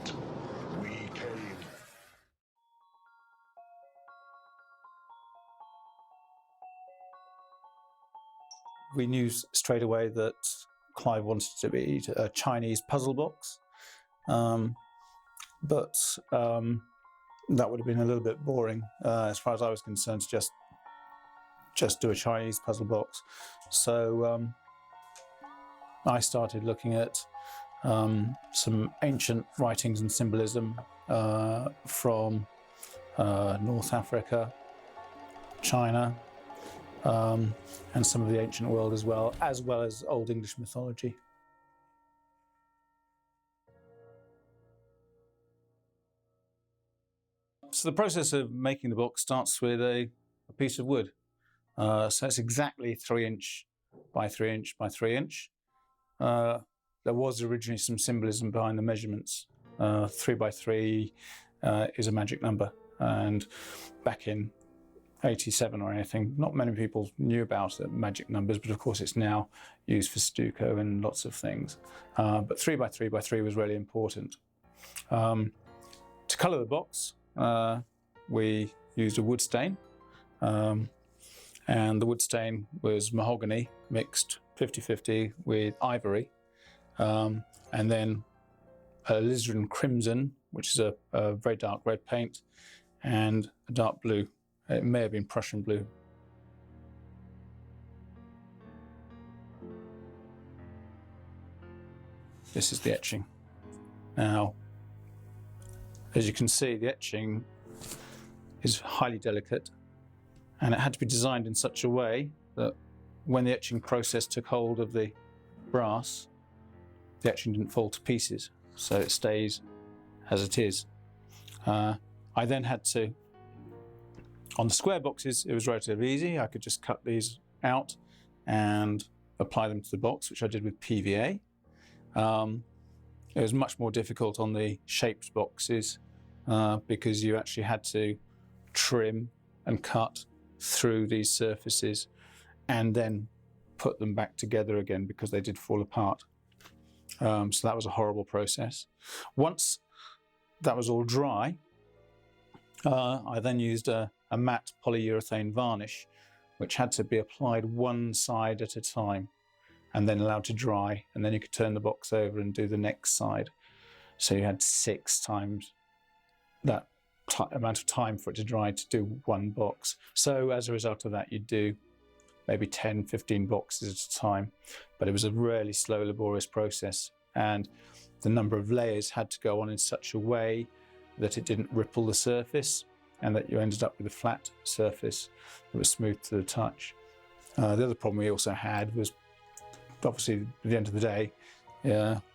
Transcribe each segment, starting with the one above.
it. We came. We knew straight away that Clive wanted to be a Chinese puzzle box, but that would have been a little bit boring as far as I was concerned to just do a Chinese puzzle box. So I started looking at some ancient writings and symbolism from North Africa, China, and some of the ancient world as well as Old English mythology. So the process of making the box starts with a piece of wood. So it's exactly 3 inch by 3 inch by 3 inch. There was originally some symbolism behind the measurements. 3 by 3 is a magic number, and back in 87 or anything, not many people knew about magic numbers, but of course it's now used for stucco and lots of things. But 3 by 3 by 3 was really important. To colour the box, we used a wood stain, and the wood stain was mahogany mixed 50-50 with ivory, and then alizarin crimson, which is a very dark red paint, and a dark blue. It may have been Prussian blue. This is the etching. Now, as you can see, the etching is highly delicate, and it had to be designed in such a way that when the etching process took hold of the brass, the etching didn't fall to pieces, so it stays as it is. I then had to, on the square boxes, it was relatively easy. I could just cut these out and apply them to the box, which I did with PVA. It was much more difficult on the shaped boxes because you actually had to trim and cut through these surfaces and then put them back together again because they did fall apart. So that was a horrible process. Once that was all dry, I then used a matte polyurethane varnish, which had to be applied one side at a time and then allowed to dry, and then you could turn the box over and do the next side. So you had 6 times that amount of time for it to dry to do one box. So as a result of that, you'd do maybe 10, 15 boxes at a time, but it was a really slow, laborious process, and the number of layers had to go on in such a way that it didn't ripple the surface and that you ended up with a flat surface that was smooth to the touch. The other problem we also had was, obviously, at the end of the day,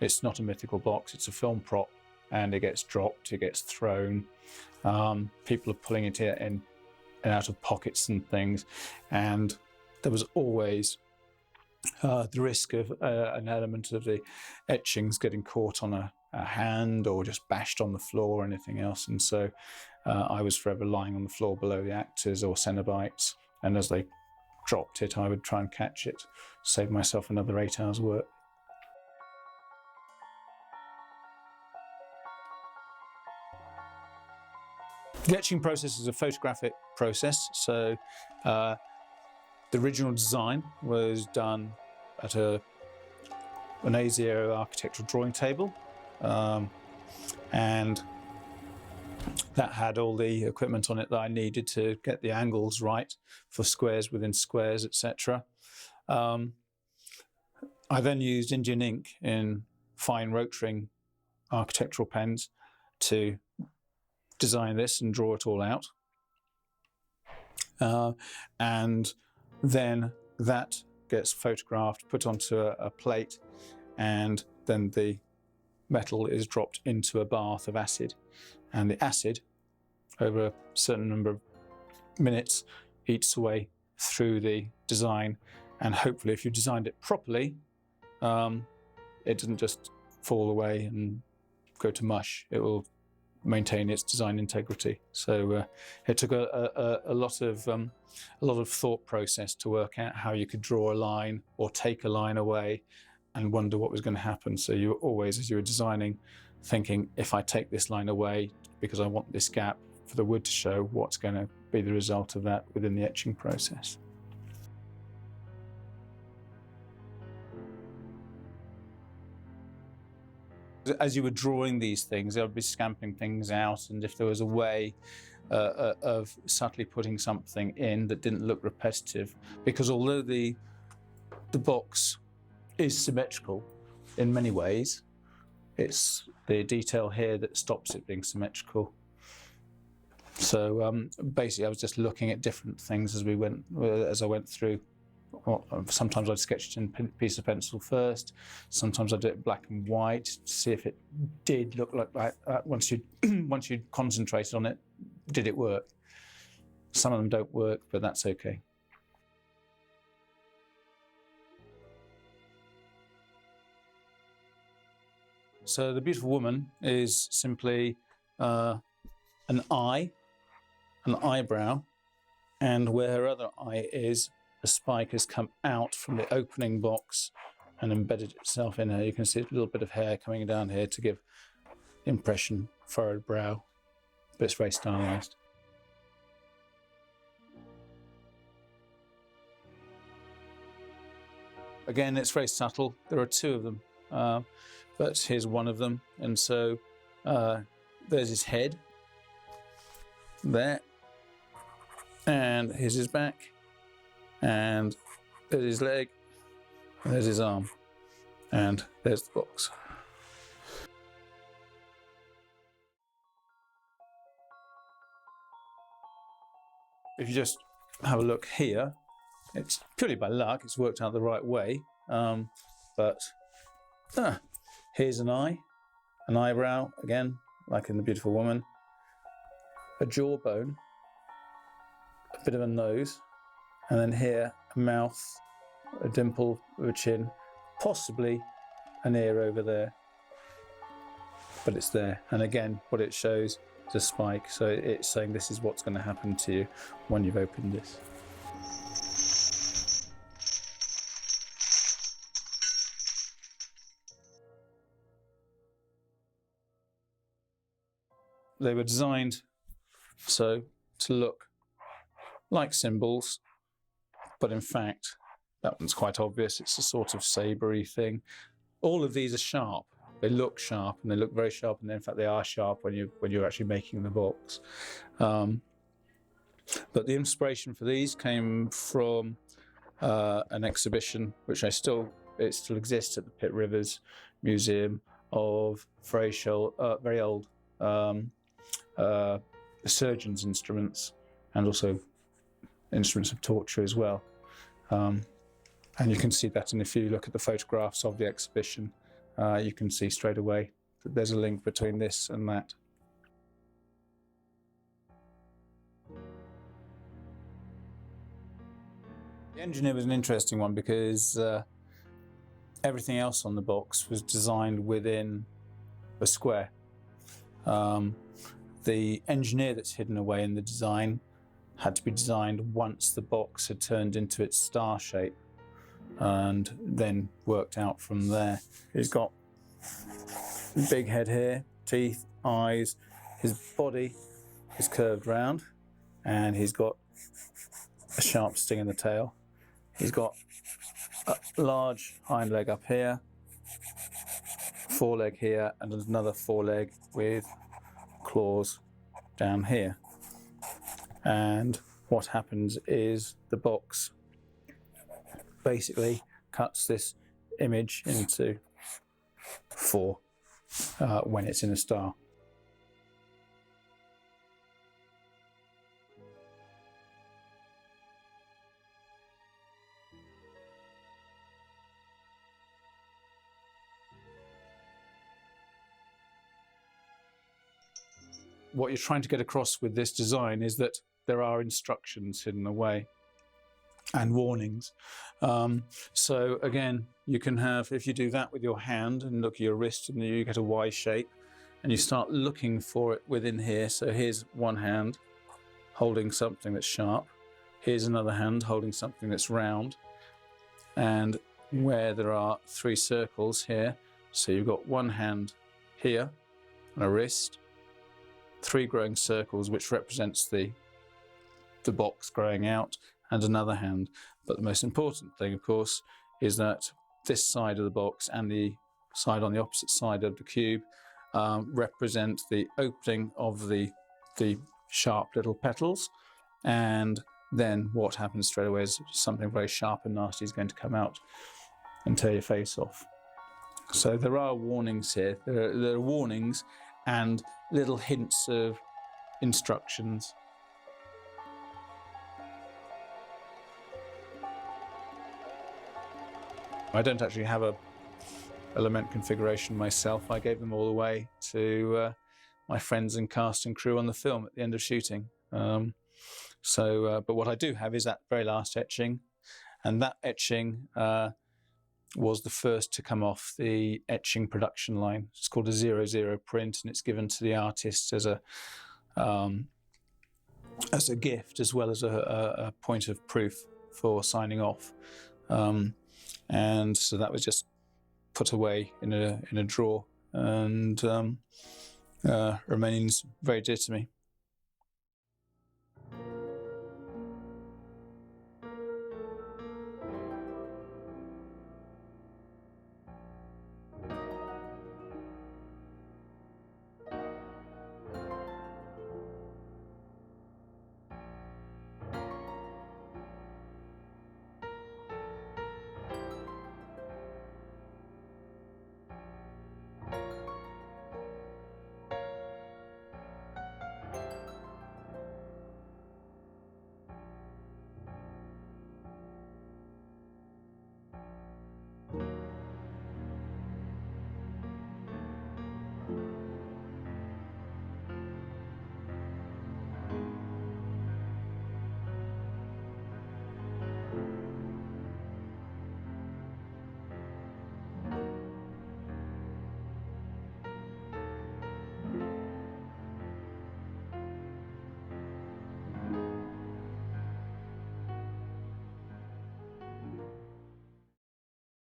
it's not a mythical box, it's a film prop, and it gets dropped, it gets thrown. People are pulling it in and out of pockets and things, and there was always the risk of an element of the etchings getting caught on a hand or just bashed on the floor or anything else. And so I was forever lying on the floor below the actors or Cenobites, and as they dropped it, I would try and catch it, save myself another 8 hours work. The etching process is a photographic process, so the original design was done at an ASIO architectural drawing table, and that had all the equipment on it that I needed to get the angles right for squares within squares, etc. I then used Indian ink in fine rotring architectural pens to design this and draw it all out. And then that gets photographed, put onto a plate, and then the metal is dropped into a bath of acid. And the acid, over a certain number of minutes, eats away through the design. And hopefully, if you designed it properly, it doesn't just fall away and go to mush. It will maintain its design integrity. So it took a lot of thought process to work out how you could draw a line or take a line away and wonder what was going to happen. So you were always, as you were designing, thinking, if I take this line away because I want this gap for the wood to show, what's going to be the result of that within the etching process. As you were drawing these things, there would be scamping things out, and if there was a way of subtly putting something in that didn't look repetitive, because although the box is symmetrical in many ways, it's the detail here that stops it being symmetrical. So basically, I was just looking at different things as I went through. Sometimes I'd sketch it in a piece of pencil first. Sometimes I'd do it black and white to see if it did look like that. Once you'd concentrated on it, did it work? Some of them don't work, but that's okay. So the beautiful woman is simply an eye, an eyebrow, and where her other eye is, a spike has come out from the opening box and embedded itself in her. You can see a little bit of hair coming down here to give the impression furrowed brow, but it's very stylized. Again, it's very subtle. There are two of them, but here's one of them. And so there's his head there, and here's his back, and there's his leg, and there's his arm, and there's the box. If you just have a look here, it's purely by luck, it's worked out the right way, but here's an eye, an eyebrow, again, like in the beautiful woman, a jawbone, a bit of a nose, and then here, a mouth, a dimple with a chin, possibly an ear over there, but it's there. And again, what it shows is a spike, so it's saying this is what's going to happen to you when you've opened this. They were designed so to look like symbols, but in fact, that one's quite obvious. It's a sort of sabre-y thing. All of these are sharp. They look sharp, and they look very sharp, and in fact, they are sharp when you're actually making the box. But the inspiration for these came from an exhibition, which it still exists at the Pitt Rivers Museum, of very old surgeons' instruments, and also instruments of torture as well. And you can see that, and if you look at the photographs of the exhibition, you can see straight away that there's a link between this and that. The engineer was an interesting one because everything else on the box was designed within a square. The engineer that's hidden away in the design had to be designed once the box had turned into its star shape, and then worked out from there. He's got a big head here, teeth, eyes, his body is curved round, and he's got a sharp sting in the tail. He's got a large hind leg up here, foreleg here, and another foreleg with claws down here. And what happens is the box basically cuts this image into four when it's in a star. What you're trying to get across with this design is that there are instructions hidden away and warnings. So again, you can have, if you do that with your hand and look at your wrist, and you get a Y shape, and you start looking for it within here. So here's one hand holding something that's sharp. Here's another hand holding something that's round. And where there are three circles here, so you've got one hand here and a wrist, 3 growing circles, which represents the box growing out, and another hand. But the most important thing, of course, is that this side of the box and the side on the opposite side of the cube represent the opening of the sharp little petals, and then what happens straight away is something very sharp and nasty is going to come out and tear your face off. So there are warnings here. There are warnings and little hints of instructions. I don't actually have a element configuration myself. I gave them all away to my friends and cast and crew on the film at the end of shooting. But what I do have is that very last etching, and that etching was the first to come off the etching production line. It's called a 00 print, and it's given to the artist as a gift, as well as a point of proof for signing off. And so that was just put away in a drawer, and remains very dear to me.